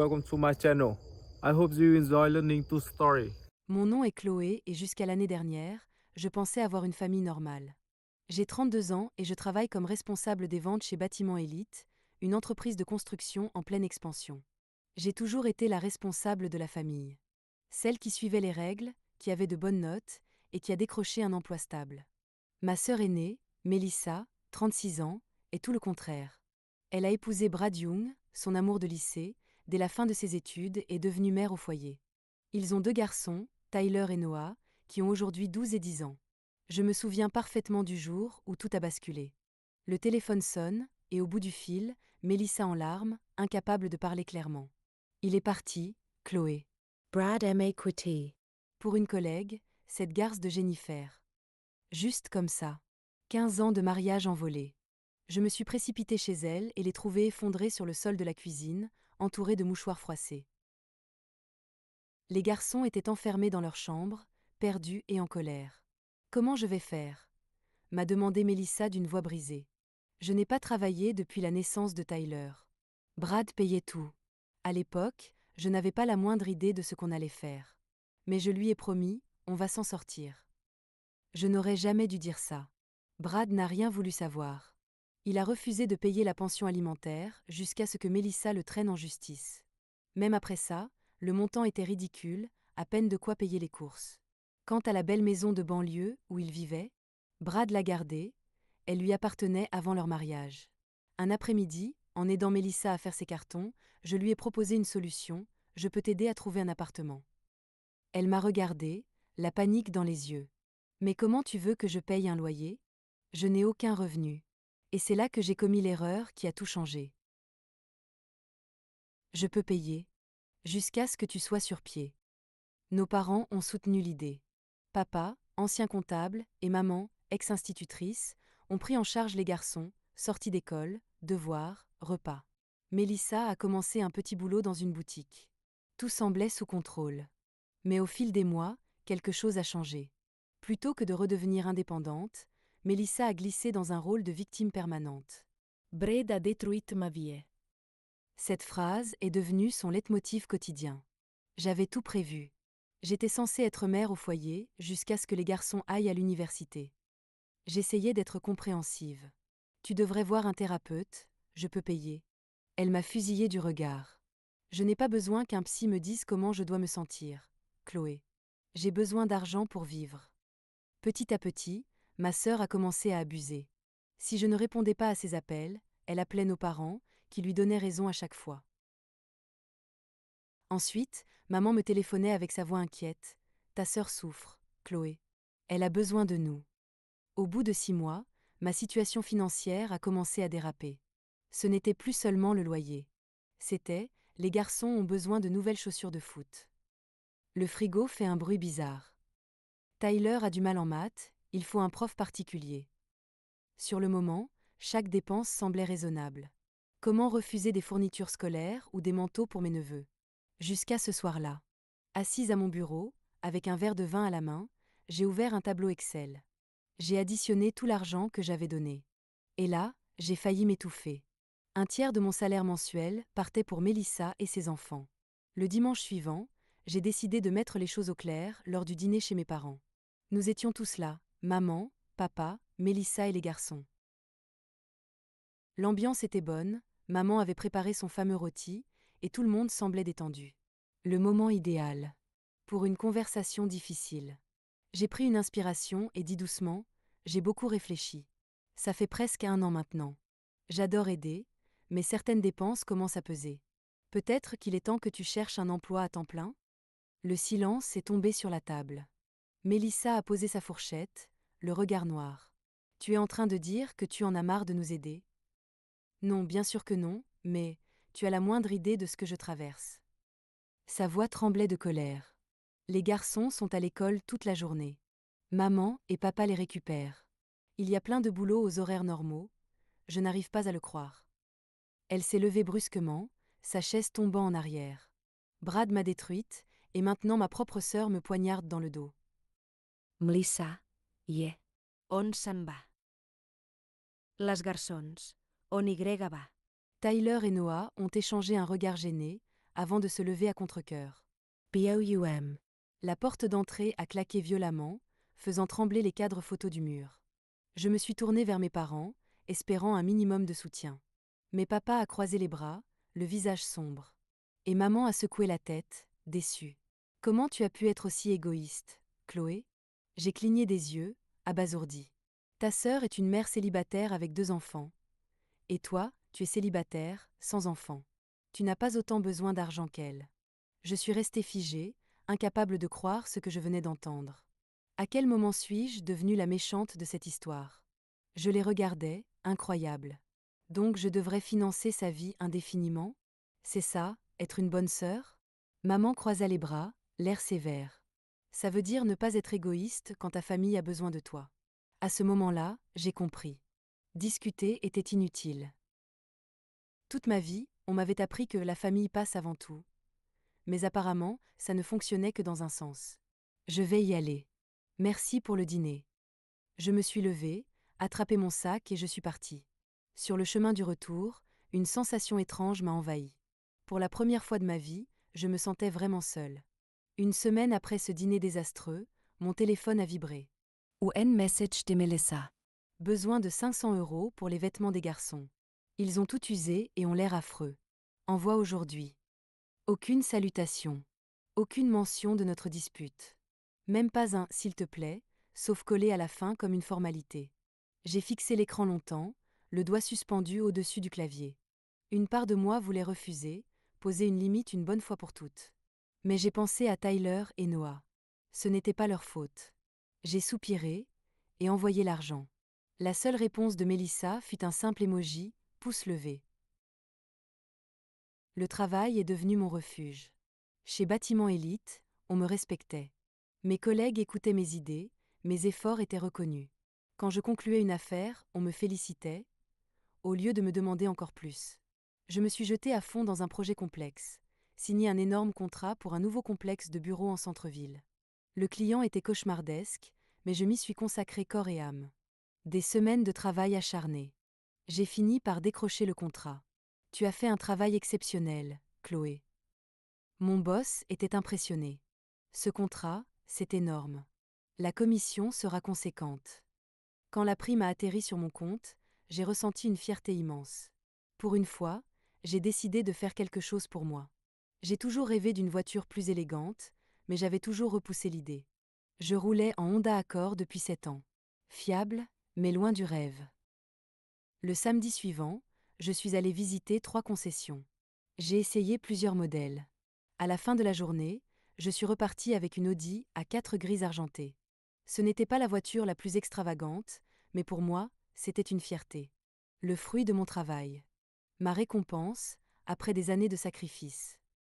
Welcome to my channel. I hope you enjoy learning to story. Mon nom est Chloé et jusqu'à l'année dernière, je pensais avoir une famille normale. J'ai 32 ans et je travaille comme responsable des ventes chez Bâtiment Élite, une entreprise de construction en pleine expansion. J'ai toujours été la responsable de la famille. Celle qui suivait les règles, qui avait de bonnes notes et qui a décroché un emploi stable. Ma sœur aînée, Mélissa, 36 ans, est tout le contraire. Elle a épousé Brad Young, son amour de lycée, dès la fin de ses études et est devenue mère au foyer. Ils ont 2 garçons, Tyler et Noah, qui ont aujourd'hui 12 et 10 ans. Je me souviens parfaitement du jour où tout a basculé. Le téléphone sonne, et au bout du fil, Mélissa en larmes, incapable de parler clairement. Il est parti, Chloé. Brad M.A. Quitty. Pour une collègue, cette garce de Jennifer. Juste comme ça. 15 ans de mariage envolé. Je me suis précipitée chez elle et l'ai trouvée effondrée sur le sol de la cuisine, entourée de mouchoirs froissés. Les garçons étaient enfermés dans leur chambre, perdus et en colère. Comment je vais faire m'a demandé Mélissa d'une voix brisée. Je n'ai pas travaillé depuis la naissance de Tyler. Brad payait tout. À l'époque, je n'avais pas la moindre idée de ce qu'on allait faire. Mais je lui ai promis, on va s'en sortir. Je n'aurais jamais dû dire ça. Brad n'a rien voulu savoir. Il a refusé de payer la pension alimentaire jusqu'à ce que Mélissa le traîne en justice. Même après ça, le montant était ridicule, à peine de quoi payer les courses. Quant à la belle maison de banlieue où il vivait, Brad l'a gardée, elle lui appartenait avant leur mariage. Un après-midi, en aidant Mélissa à faire ses cartons, je lui ai proposé une solution, je peux t'aider à trouver un appartement. Elle m'a regardée, la panique dans les yeux. Mais comment tu veux que je paye un loyer ? Je n'ai aucun revenu. Et c'est là que j'ai commis l'erreur qui a tout changé. Je peux payer. Jusqu'à ce que tu sois sur pied. Nos parents ont soutenu l'idée. Papa, ancien comptable, et maman, ex-institutrice, ont pris en charge les garçons, sortis d'école, devoirs, repas. Mélissa a commencé un petit boulot dans une boutique. Tout semblait sous contrôle. Mais au fil des mois, quelque chose a changé. Plutôt que de redevenir indépendante, Mélissa a glissé dans un rôle de victime permanente. Brad a détruit ma vie. Cette phrase est devenue son leitmotiv quotidien. J'avais tout prévu. J'étais censée être mère au foyer jusqu'à ce que les garçons aillent à l'université. J'essayais d'être compréhensive. Tu devrais voir un thérapeute, je peux payer. Elle m'a fusillé du regard. Je n'ai pas besoin qu'un psy me dise comment je dois me sentir, Chloé. J'ai besoin d'argent pour vivre. Petit à petit, ma sœur a commencé à abuser. Si je ne répondais pas à ses appels, elle appelait nos parents, qui lui donnaient raison à chaque fois. Ensuite, maman me téléphonait avec sa voix inquiète. Ta sœur souffre, Chloé. Elle a besoin de nous. Au bout de 6 mois, ma situation financière a commencé à déraper. Ce n'était plus seulement le loyer. C'était, les garçons ont besoin de nouvelles chaussures de foot. Le frigo fait un bruit bizarre. Tyler a du mal en maths, il faut un prof particulier. Sur le moment, chaque dépense semblait raisonnable. Comment refuser des fournitures scolaires ou des manteaux pour mes neveux ? Jusqu'à ce soir-là. Assise à mon bureau, avec un verre de vin à la main, j'ai ouvert un tableau Excel. J'ai additionné tout l'argent que j'avais donné. Et là, j'ai failli m'étouffer. Un tiers de mon salaire mensuel partait pour Mélissa et ses enfants. Le dimanche suivant, j'ai décidé de mettre les choses au clair lors du dîner chez mes parents. Nous étions tous là, maman, papa, Mélissa et les garçons. L'ambiance était bonne, maman avait préparé son fameux rôti, et tout le monde semblait détendu. Le moment idéal. Pour une conversation difficile. J'ai pris une inspiration et dit doucement, j'ai beaucoup réfléchi. Ça fait presque 1 an maintenant. J'adore aider, mais certaines dépenses commencent à peser. Peut-être qu'il est temps que tu cherches un emploi à temps plein ? Le silence est tombé sur la table. Mélissa a posé sa fourchette, le regard noir. Tu es en train de dire que tu en as marre de nous aider ? Non, bien sûr que non, mais tu as la moindre idée de ce que je traverse. Sa voix tremblait de colère. Les garçons sont à l'école toute la journée. Maman et papa les récupèrent. Il y a plein de boulot aux horaires normaux, je n'arrive pas à le croire. Elle s'est levée brusquement, sa chaise tombant en arrière. Brad m'a détruite, et maintenant ma propre sœur me poignarde dans le dos. Melissa, on se'n va? Les garçons, on y va? Tyler et Noah ont échangé un regard gêné, avant de se lever à contre-cœur. BOUM. La porte d'entrée a claqué violemment, faisant trembler les cadres photos du mur. Je me suis tournée vers mes parents, espérant un minimum de soutien. Mais papa a croisé les bras, le visage sombre. Et maman a secoué la tête, déçue. Comment tu as pu être aussi égoïste, Chloé? J'ai cligné des yeux, abasourdi. Ta sœur est une mère célibataire avec 2 enfants. Et toi, tu es célibataire, sans enfants. Tu n'as pas autant besoin d'argent qu'elle. Je suis restée figée, incapable de croire ce que je venais d'entendre. À quel moment suis-je devenue la méchante de cette histoire? Je les regardais, incroyable. Donc je devrais financer sa vie indéfiniment? C'est ça, être une bonne sœur? Maman croisa les bras, l'air sévère. Ça veut dire ne pas être égoïste quand ta famille a besoin de toi. À ce moment-là, j'ai compris. Discuter était inutile. Toute ma vie, on m'avait appris que la famille passe avant tout. Mais apparemment, ça ne fonctionnait que dans un sens. Je vais y aller. Merci pour le dîner. Je me suis levée, attrapé mon sac et je suis partie. Sur le chemin du retour, une sensation étrange m'a envahie. Pour la première fois de ma vie, je me sentais vraiment seule. Une semaine après ce dîner désastreux, mon téléphone a vibré. UN message de Melissa. Besoin de 500 € pour les vêtements des garçons. Ils ont tout usé et ont l'air affreux. Envoi aujourd'hui. Aucune salutation. Aucune mention de notre dispute. Même pas un « s'il te plaît », sauf collé à la fin comme une formalité. J'ai fixé l'écran longtemps, le doigt suspendu au-dessus du clavier. Une part de moi voulait refuser, poser une limite une bonne fois pour toutes. Mais j'ai pensé à Tyler et Noah. Ce n'était pas leur faute. J'ai soupiré et envoyé l'argent. La seule réponse de Mélissa fut un simple emoji, pouce levé. Le travail est devenu mon refuge. Chez Bâtiment Élite, on me respectait. Mes collègues écoutaient mes idées, mes efforts étaient reconnus. Quand je concluais une affaire, on me félicitait, au lieu de me demander encore plus. Je me suis jetée à fond dans un projet complexe, signé un énorme contrat pour un nouveau complexe de bureaux en centre-ville. Le client était cauchemardesque, mais je m'y suis consacrée corps et âme. Des semaines de travail acharné. J'ai fini par décrocher le contrat. Tu as fait un travail exceptionnel, Chloé. Mon boss était impressionné. Ce contrat, c'est énorme. La commission sera conséquente. Quand la prime a atterri sur mon compte, j'ai ressenti une fierté immense. Pour une fois, j'ai décidé de faire quelque chose pour moi. J'ai toujours rêvé d'une voiture plus élégante, mais j'avais toujours repoussé l'idée. Je roulais en Honda Accord depuis 7 ans. Fiable, mais loin du rêve. Le samedi suivant, je suis allée visiter 3 concessions. J'ai essayé plusieurs modèles. À la fin de la journée, je suis repartie avec une Audi à 4 grilles argentées. Ce n'était pas la voiture la plus extravagante, mais pour moi, c'était une fierté. Le fruit de mon travail. Ma récompense, après des années de sacrifice.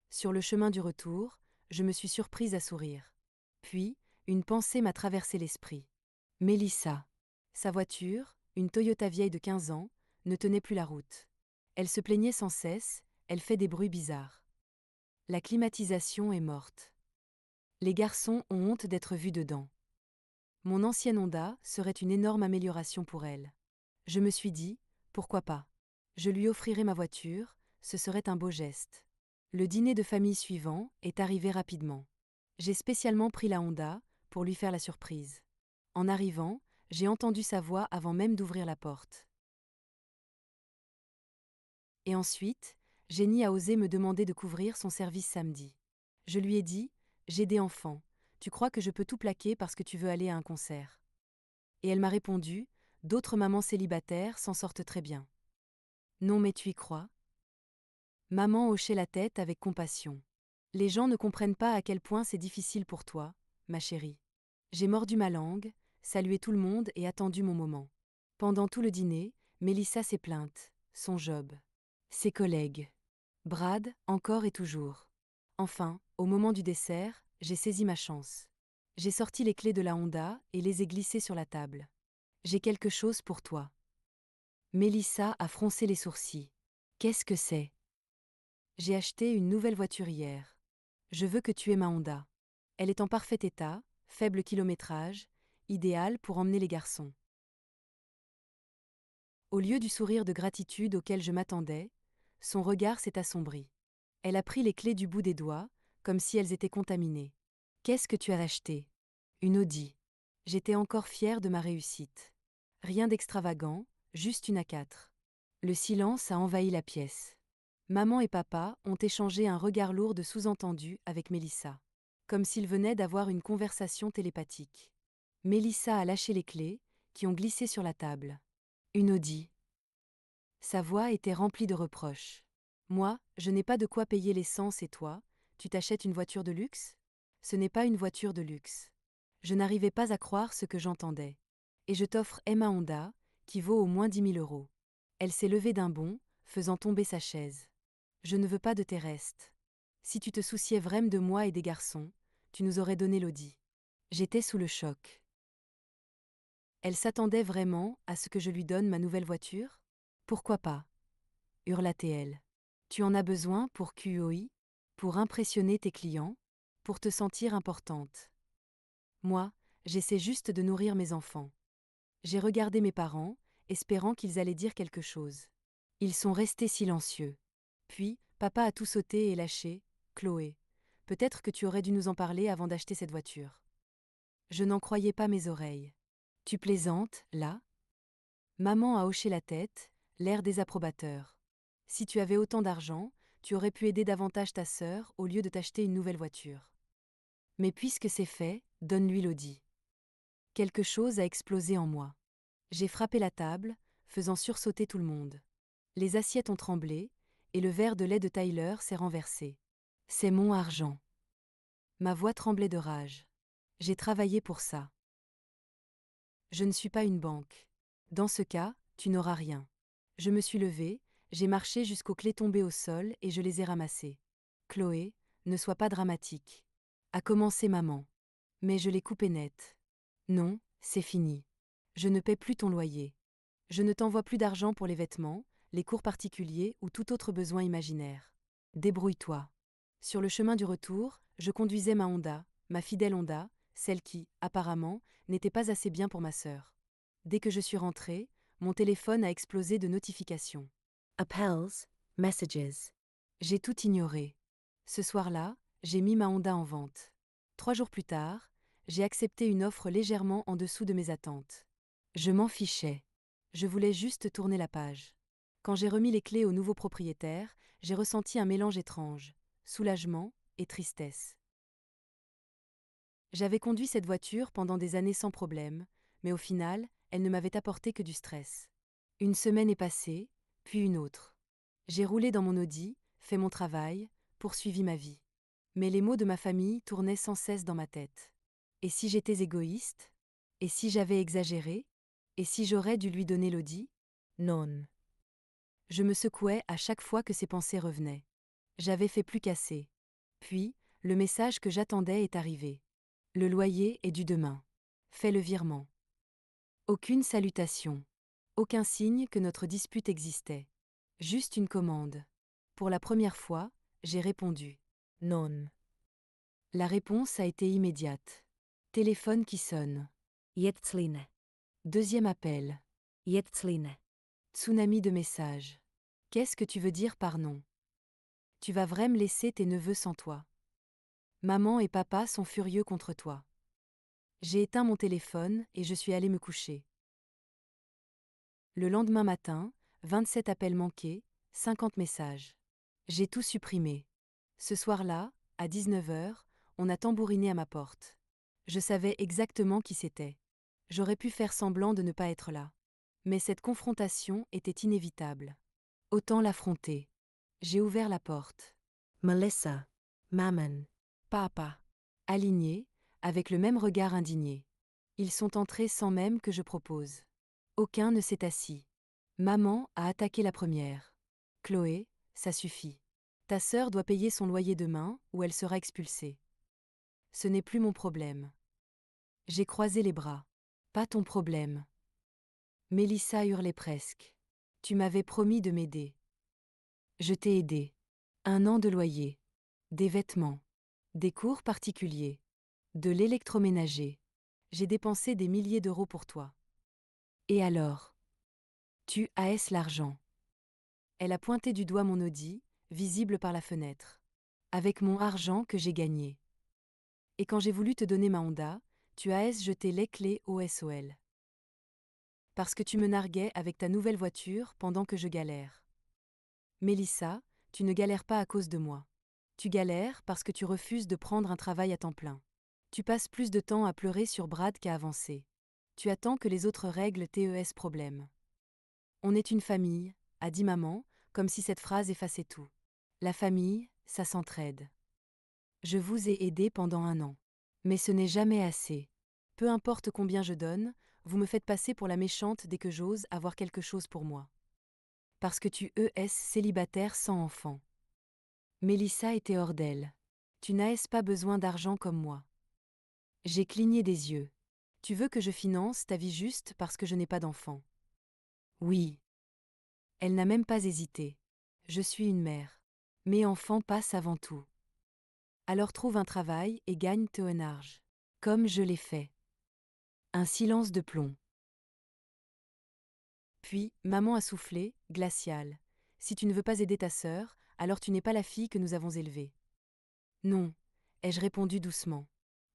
Sur le chemin du retour, je me suis surprise à sourire. Puis, une pensée m'a traversé l'esprit. Mélissa. Sa voiture, une Toyota vieille de 15 ans, ne tenait plus la route. Elle se plaignait sans cesse, elle fait des bruits bizarres. La climatisation est morte. Les garçons ont honte d'être vus dedans. Mon ancienne Honda serait une énorme amélioration pour elle. Je me suis dit, pourquoi pas? Je lui offrirai ma voiture, ce serait un beau geste. Le dîner de famille suivant est arrivé rapidement. J'ai spécialement pris la Honda pour lui faire la surprise. En arrivant, j'ai entendu sa voix avant même d'ouvrir la porte. Et ensuite, Jenny a osé me demander de couvrir son service samedi. Je lui ai dit, j'ai des enfants, tu crois que je peux tout plaquer parce que tu veux aller à un concert? Et elle m'a répondu, d'autres mamans célibataires s'en sortent très bien. Non mais tu y crois? Maman hochait la tête avec compassion. Les gens ne comprennent pas à quel point c'est difficile pour toi, ma chérie. J'ai mordu ma langue, salué tout le monde et attendu mon moment. Pendant tout le dîner, Mélissa s'est plainte, son job. Ses collègues. Brad, encore et toujours. Enfin, au moment du dessert, j'ai saisi ma chance. J'ai sorti les clés de la Honda et les ai glissées sur la table. J'ai quelque chose pour toi. Mélissa a froncé les sourcils. Qu'est-ce que c'est? J'ai acheté une nouvelle voiture hier. Je veux que tu aies ma Honda. Elle est en parfait état, faible kilométrage, idéale pour emmener les garçons. Au lieu du sourire de gratitude auquel je m'attendais, son regard s'est assombri. Elle a pris les clés du bout des doigts, comme si elles étaient contaminées. Qu'est-ce que tu as acheté? Une Audi. J'étais encore fière de ma réussite. Rien d'extravagant, juste une A4. Le silence a envahi la pièce. Maman et papa ont échangé un regard lourd de sous-entendu avec Mélissa. Comme s'ils venaient d'avoir une conversation télépathique. Mélissa a lâché les clés, qui ont glissé sur la table. Une Audi. Sa voix était remplie de reproches. Moi, je n'ai pas de quoi payer l'essence et toi, tu t'achètes une voiture de luxe? Ce n'est pas une voiture de luxe. Je n'arrivais pas à croire ce que j'entendais. Et je t'offre Emma Honda, qui vaut au moins 10 000 €. Elle s'est levée d'un bond, faisant tomber sa chaise. Je ne veux pas de tes restes. Si tu te souciais vraiment de moi et des garçons, tu nous aurais donné l'Audi. J'étais sous le choc. Elle s'attendait vraiment à ce que je lui donne ma nouvelle voiture? Pourquoi pas? Hurla-t-elle. Tu en as besoin pour QOI? Pour impressionner tes clients? Pour te sentir importante? Moi, j'essaie juste de nourrir mes enfants. J'ai regardé mes parents, espérant qu'ils allaient dire quelque chose. Ils sont restés silencieux. Puis, papa a tout sauté et lâché. Chloé, peut-être que tu aurais dû nous en parler avant d'acheter cette voiture. Je n'en croyais pas mes oreilles. Tu plaisantes, là? Maman a hoché la tête, l'air désapprobateur. Si tu avais autant d'argent, tu aurais pu aider davantage ta sœur au lieu de t'acheter une nouvelle voiture. Mais puisque c'est fait, donne-lui l'Audi. Quelque chose a explosé en moi. J'ai frappé la table, faisant sursauter tout le monde. Les assiettes ont tremblé, et le verre de lait de Tyler s'est renversé. C'est mon argent. Ma voix tremblait de rage. J'ai travaillé pour ça. Je ne suis pas une banque. Dans ce cas, tu n'auras rien. Je me suis levée, j'ai marché jusqu'aux clés tombées au sol et je les ai ramassées. Chloé, ne sois pas dramatique. A commencé maman. Mais je l'ai coupé net. Non, c'est fini. Je ne paie plus ton loyer. Je ne t'envoie plus d'argent pour les vêtements, les cours particuliers ou tout autre besoin imaginaire. Débrouille-toi. Sur le chemin du retour, je conduisais ma Honda, ma fidèle Honda, celle qui, apparemment, n'était pas assez bien pour ma sœur. Dès que je suis rentrée, mon téléphone a explosé de notifications. Appels, messages. J'ai tout ignoré. Ce soir-là, j'ai mis ma Honda en vente. 3 jours plus tard, j'ai accepté une offre légèrement en dessous de mes attentes. Je m'en fichais. Je voulais juste tourner la page. Quand j'ai remis les clés au nouveau propriétaire, j'ai ressenti un mélange étrange, soulagement et tristesse. J'avais conduit cette voiture pendant des années sans problème, mais au final, elle ne m'avait apporté que du stress. Une semaine est passée, puis une autre. J'ai roulé dans mon Audi, fait mon travail, poursuivi ma vie. Mais les mots de ma famille tournaient sans cesse dans ma tête. Et si j'étais égoïste? Et si j'avais exagéré? Et si j'aurais dû lui donner l'Audi? Non. Je me secouais à chaque fois que ces pensées revenaient. J'avais fait plus qu'assez. Puis, le message que j'attendais est arrivé. Le loyer est dû demain. Fais le virement. Aucune salutation. Aucun signe que notre dispute existait. Juste une commande. Pour la première fois, j'ai répondu. Non. La réponse a été immédiate. Téléphone qui sonne. Jetztline. Deuxième appel. Jetztline. Tsunami de messages. Qu'est-ce que tu veux dire par non? Tu vas vraiment laisser tes neveux sans toi. Maman et papa sont furieux contre toi. J'ai éteint mon téléphone et je suis allée me coucher. Le lendemain matin, 27 appels manqués, 50 messages. J'ai tout supprimé. Ce soir-là, à 19 h, on a tambouriné à ma porte. Je savais exactement qui c'était. J'aurais pu faire semblant de ne pas être là. Mais cette confrontation était inévitable. Autant l'affronter. J'ai ouvert la porte. Melissa. Mammon. Papa. Alignés, avec le même regard indigné. Ils sont entrés sans même que je propose. Aucun ne s'est assis. Maman a attaqué la première. Chloé, ça suffit. Ta sœur doit payer son loyer demain ou elle sera expulsée. Ce n'est plus mon problème. J'ai croisé les bras. Pas ton problème. Mélissa hurlait presque. Tu m'avais promis de m'aider. Je t'ai aidé. 1 an de loyer. Des vêtements. Des cours particuliers. De l'électroménager. J'ai dépensé des milliers d'euros pour toi. Et alors? Tu as l'argent. Elle a pointé du doigt mon Audi, visible par la fenêtre. Avec mon argent que j'ai gagné. Et quand j'ai voulu te donner ma Honda, tu as jeté les clés au SOL. Parce que tu me narguais avec ta nouvelle voiture pendant que je galère. Mélissa, tu ne galères pas à cause de moi. Tu galères parce que tu refuses de prendre un travail à temps plein. Tu passes plus de temps à pleurer sur Brad qu'à avancer. Tu attends que les autres règlent tes problèmes. On est une famille, a dit maman, comme si cette phrase effaçait tout. La famille, ça s'entraide. Je vous ai aidé pendant 1 an. Mais ce n'est jamais assez. Peu importe combien je donne, vous me faites passer pour la méchante dès que j'ose avoir quelque chose pour moi. Parce que tu es célibataire sans enfant. Mélissa était hors d'elle. Tu n'as pas besoin d'argent comme moi. J'ai cligné des yeux. Tu veux que je finance ta vie juste parce que je n'ai pas d'enfant. Oui. Elle n'a même pas hésité. Je suis une mère. Mes enfants passent avant tout. Alors trouve un travail et gagne ton argent. Comme je l'ai fait. Un silence de plomb. Puis, maman a soufflé, glacial. Si tu ne veux pas aider ta sœur, alors tu n'es pas la fille que nous avons élevée. Non, ai-je répondu doucement.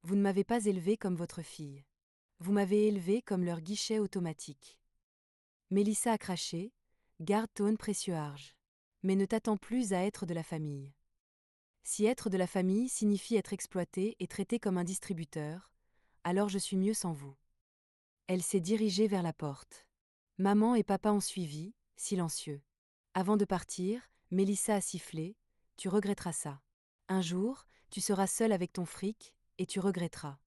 Vous ne m'avez pas élevée comme votre fille. Vous m'avez élevée comme leur guichet automatique. Mélissa a craché, garde ton précieux arge. Mais ne t'attends plus à être de la famille. Si être de la famille signifie être exploité et traité comme un distributeur, alors je suis mieux sans vous. Elle s'est dirigée vers la porte. Maman et papa ont suivi, silencieux. Avant de partir, Mélissa a sifflé, tu regretteras ça. Un jour, tu seras seule avec ton fric, et tu regretteras.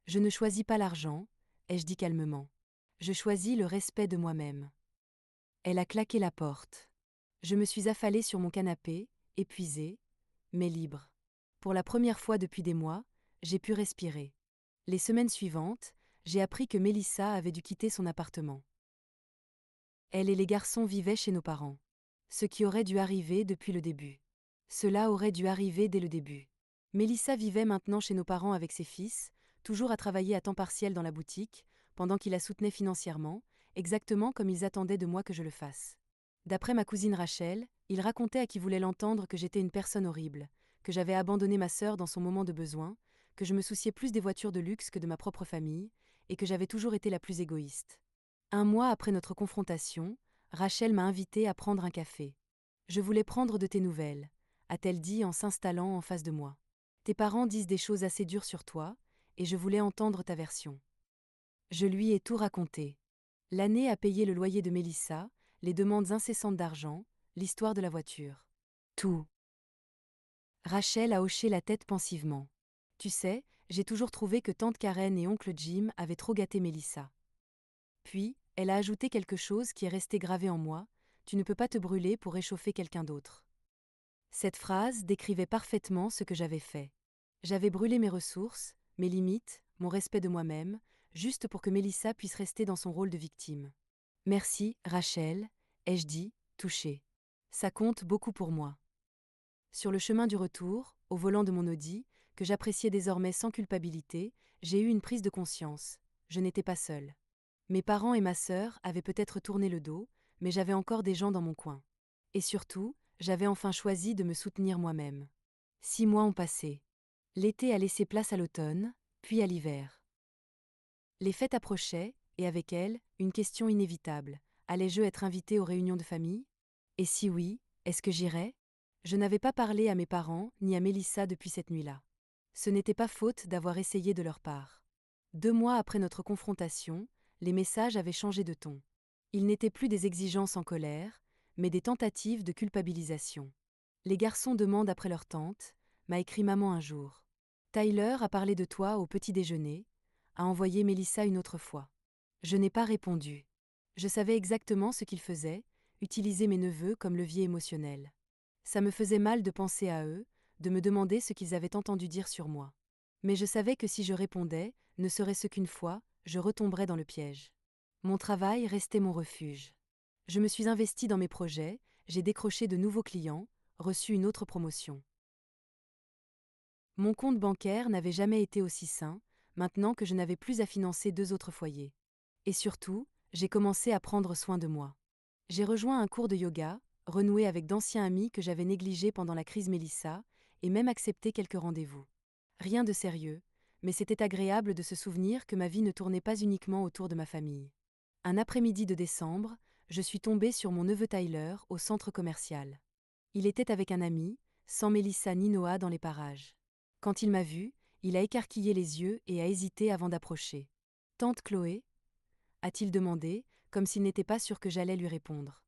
Je ne choisis pas l'argent, ai-je dit calmement. Je choisis le respect de moi-même. Elle a claqué la porte. Je me suis affalée sur mon canapé, épuisée, mais libre. Pour la première fois depuis des mois, j'ai pu respirer. Les semaines suivantes, j'ai appris que Mélissa avait dû quitter son appartement. Elle et les garçons vivaient chez nos parents. Ce qui aurait dû arriver depuis le début. Cela aurait dû arriver dès le début. Mélissa vivait maintenant chez nos parents avec ses fils, toujours à travailler à temps partiel dans la boutique, pendant qu'ils la soutenaient financièrement, exactement comme ils attendaient de moi que je le fasse. D'après ma cousine Rachel, il racontait à qui voulait l'entendre que j'étais une personne horrible, que j'avais abandonné ma sœur dans son moment de besoin, que je me souciais plus des voitures de luxe que de ma propre famille, et que j'avais toujours été la plus égoïste. 1 mois après notre confrontation, Rachel m'a invitée à prendre un café. Je voulais prendre de tes nouvelles, a-t-elle dit en s'installant en face de moi. Tes parents disent des choses assez dures sur toi, et je voulais entendre ta version. Je lui ai tout raconté. L'année à payer le loyer de Mélissa, les demandes incessantes d'argent, l'histoire de la voiture. Tout. Rachel a hoché la tête pensivement. Tu sais, j'ai toujours trouvé que tante Karen et oncle Jim avaient trop gâté Mélissa. Puis, elle a ajouté quelque chose qui est resté gravé en moi, tu ne peux pas te brûler pour réchauffer quelqu'un d'autre. Cette phrase décrivait parfaitement ce que j'avais fait. J'avais brûlé mes ressources, mes limites, mon respect de moi-même, juste pour que Mélissa puisse rester dans son rôle de victime. Merci, Rachel, ai-je dit, touchée. Ça compte beaucoup pour moi. Sur le chemin du retour, au volant de mon Audi, que j'appréciais désormais sans culpabilité, j'ai eu une prise de conscience. Je n'étais pas seule. Mes parents et ma sœur avaient peut-être tourné le dos, mais j'avais encore des gens dans mon coin. Et surtout, j'avais enfin choisi de me soutenir moi-même. 6 mois ont passé. L'été a laissé place à l'automne, puis à l'hiver. Les fêtes approchaient, et avec elles, une question inévitable. Allais-je être invitée aux réunions de famille? Et si oui, est-ce que j'irais? Je n'avais pas parlé à mes parents ni à Mélissa depuis cette nuit-là. Ce n'était pas faute d'avoir essayé de leur part. 2 mois après notre confrontation, les messages avaient changé de ton. Ils n'étaient plus des exigences en colère, mais des tentatives de culpabilisation. Les garçons demandent après leur tante, m'a écrit maman un jour. Tyler a parlé de toi au petit déjeuner, a envoyé Mélissa une autre fois. Je n'ai pas répondu. Je savais exactement ce qu'ils faisaient, utiliser mes neveux comme levier émotionnel. Ça me faisait mal de penser à eux, de me demander ce qu'ils avaient entendu dire sur moi. Mais je savais que si je répondais, ne serait-ce qu'une fois, je retomberais dans le piège. Mon travail restait mon refuge. Je me suis investie dans mes projets, j'ai décroché de nouveaux clients, reçu une autre promotion. Mon compte bancaire n'avait jamais été aussi sain, maintenant que je n'avais plus à financer 2 autres foyers. Et surtout, j'ai commencé à prendre soin de moi. J'ai rejoint un cours de yoga, renouer avec d'anciens amis que j'avais négligés pendant la crise Mélissa, et même accepter quelques rendez-vous. Rien de sérieux, mais c'était agréable de se souvenir que ma vie ne tournait pas uniquement autour de ma famille. Un après-midi de décembre, je suis tombée sur mon neveu Tyler au centre commercial. Il était avec un ami, sans Mélissa ni Noah dans les parages. Quand il m'a vue, il a écarquillé les yeux et a hésité avant d'approcher. Tante Chloé a-t-il demandé, comme s'il n'était pas sûr que j'allais lui répondre.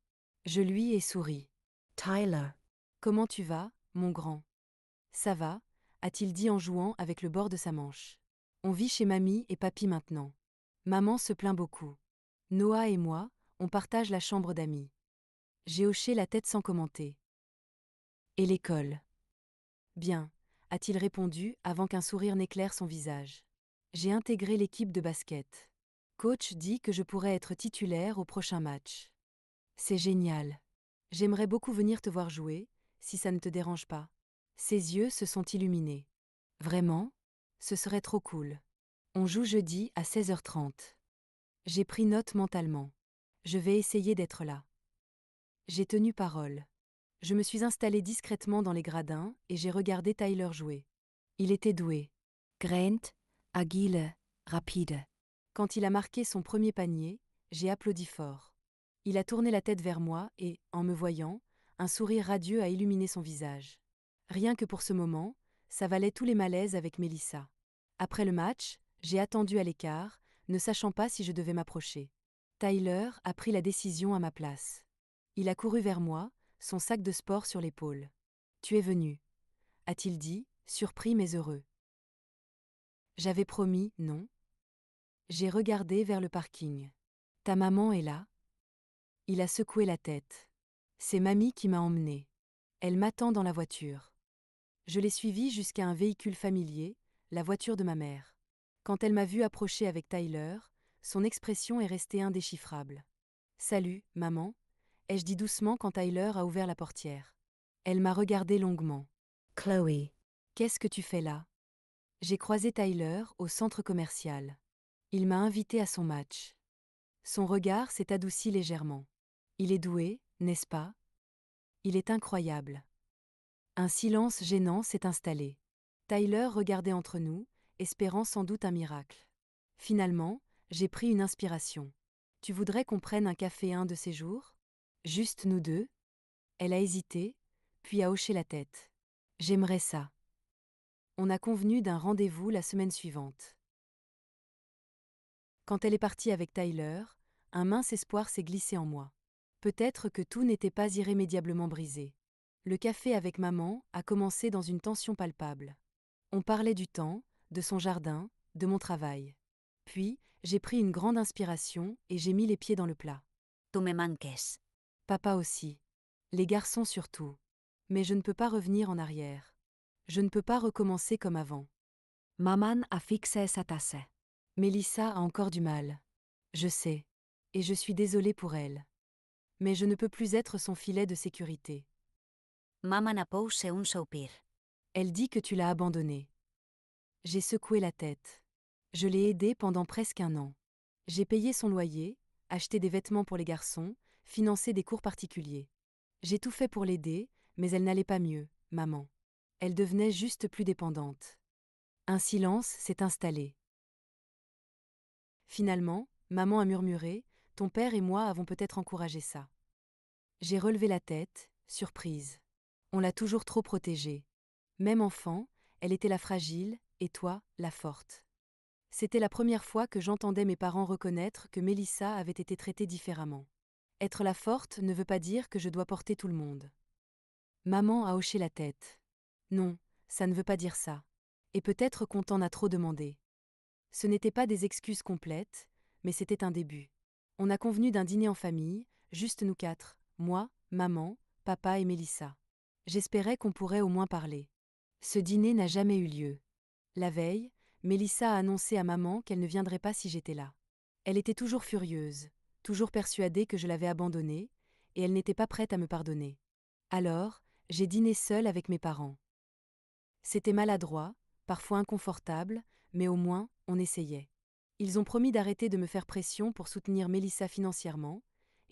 Je lui ai souri. Tyler. Comment tu vas, mon grand? Ça va, a-t-il dit en jouant avec le bord de sa manche. On vit chez mamie et papy maintenant. Maman se plaint beaucoup. Noah et moi, on partage la chambre d'amis. J'ai hoché la tête sans commenter. Et l'école? Bien, a-t-il répondu avant qu'un sourire n'éclaire son visage. J'ai intégré l'équipe de basket. Coach dit que je pourrais être titulaire au prochain match. C'est génial. J'aimerais beaucoup venir te voir jouer, si ça ne te dérange pas. Ses yeux se sont illuminés. Vraiment? Ce serait trop cool. On joue jeudi à 16h30. J'ai pris note mentalement. Je vais essayer d'être là. J'ai tenu parole. Je me suis installée discrètement dans les gradins et j'ai regardé Tyler jouer. Il était doué. Grand, agile, rapide. Quand il a marqué son premier panier, j'ai applaudi fort. Il a tourné la tête vers moi et, en me voyant, un sourire radieux a illuminé son visage. Rien que pour ce moment, ça valait tous les malaises avec Mélissa. Après le match, j'ai attendu à l'écart, ne sachant pas si je devais m'approcher. Tyler a pris la décision à ma place. Il a couru vers moi, son sac de sport sur l'épaule. « Tu es venu », a-t-il dit, surpris mais heureux. J'avais promis, non? J'ai regardé vers le parking. Ta maman est là? Il a secoué la tête. C'est mamie qui m'a emmené. Elle m'attend dans la voiture. Je l'ai suivie jusqu'à un véhicule familier, la voiture de ma mère. Quand elle m'a vu approcher avec Tyler, son expression est restée indéchiffrable. Salut, maman, ai-je dit doucement quand Tyler a ouvert la portière. Elle m'a regardé longuement. Chloé. Qu'est-ce que tu fais là? J'ai croisé Tyler au centre commercial. Il m'a invité à son match. Son regard s'est adouci légèrement. Il est doué, n'est-ce pas? Il est incroyable. Un silence gênant s'est installé. Tyler regardait entre nous, espérant sans doute un miracle. Finalement, j'ai pris une inspiration. Tu voudrais qu'on prenne un café un de ces jours? Juste nous deux? Elle a hésité, puis a hoché la tête. J'aimerais ça. On a convenu d'un rendez-vous la semaine suivante. Quand elle est partie avec Tyler, un mince espoir s'est glissé en moi. Peut-être que tout n'était pas irrémédiablement brisé. Le café avec maman a commencé dans une tension palpable. On parlait du temps, de son jardin, de mon travail. Puis, j'ai pris une grande inspiration et j'ai mis les pieds dans le plat. Tu me manques. Papa aussi. Les garçons surtout. Mais je ne peux pas revenir en arrière. Je ne peux pas recommencer comme avant. Maman a fixé sa tasse. Mélissa a encore du mal. Je sais. Et je suis désolée pour elle. Mais je ne peux plus être son filet de sécurité. Maman a posé un soupir. Elle dit que tu l'as abandonnée. J'ai secoué la tête. Je l'ai aidée pendant presque un an. J'ai payé son loyer, acheté des vêtements pour les garçons, financé des cours particuliers. J'ai tout fait pour l'aider, mais elle n'allait pas mieux, maman. Elle devenait juste plus dépendante. Un silence s'est installé. Finalement, maman a murmuré, ton père et moi avons peut-être encouragé ça. J'ai relevé la tête, surprise. On l'a toujours trop protégée. Même enfant, elle était la fragile, et toi, la forte. C'était la première fois que j'entendais mes parents reconnaître que Mélissa avait été traitée différemment. Être la forte ne veut pas dire que je dois porter tout le monde. Maman a hoché la tête. Non, ça ne veut pas dire ça. Et peut-être qu'on t'en a trop demandé. Ce n'étaient pas des excuses complètes, mais c'était un début. On a convenu d'un dîner en famille, juste nous quatre, moi, maman, papa et Mélissa. J'espérais qu'on pourrait au moins parler. Ce dîner n'a jamais eu lieu. La veille, Mélissa a annoncé à maman qu'elle ne viendrait pas si j'étais là. Elle était toujours furieuse, toujours persuadée que je l'avais abandonnée, et elle n'était pas prête à me pardonner. Alors, j'ai dîné seule avec mes parents. C'était maladroit, parfois inconfortable, mais au moins, on essayait. Ils ont promis d'arrêter de me faire pression pour soutenir Mélissa financièrement,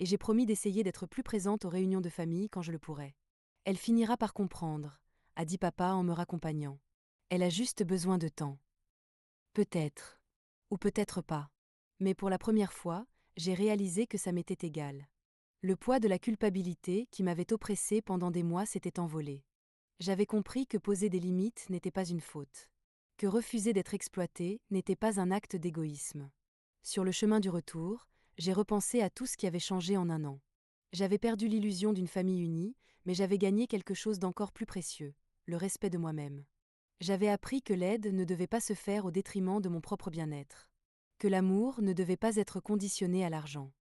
et j'ai promis d'essayer d'être plus présente aux réunions de famille quand je le pourrai. Elle finira par comprendre, a dit papa en me raccompagnant. Elle a juste besoin de temps. Peut-être. Ou peut-être pas. Mais pour la première fois, j'ai réalisé que ça m'était égal. Le poids de la culpabilité qui m'avait oppressée pendant des mois s'était envolé. J'avais compris que poser des limites n'était pas une faute. Que refuser d'être exploité n'était pas un acte d'égoïsme. Sur le chemin du retour, j'ai repensé à tout ce qui avait changé en un an. J'avais perdu l'illusion d'une famille unie, mais j'avais gagné quelque chose d'encore plus précieux, le respect de moi-même. J'avais appris que l'aide ne devait pas se faire au détriment de mon propre bien-être. Que l'amour ne devait pas être conditionné à l'argent.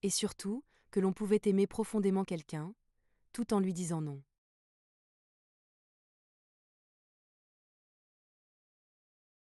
Et surtout, que l'on pouvait aimer profondément quelqu'un, tout en lui disant non.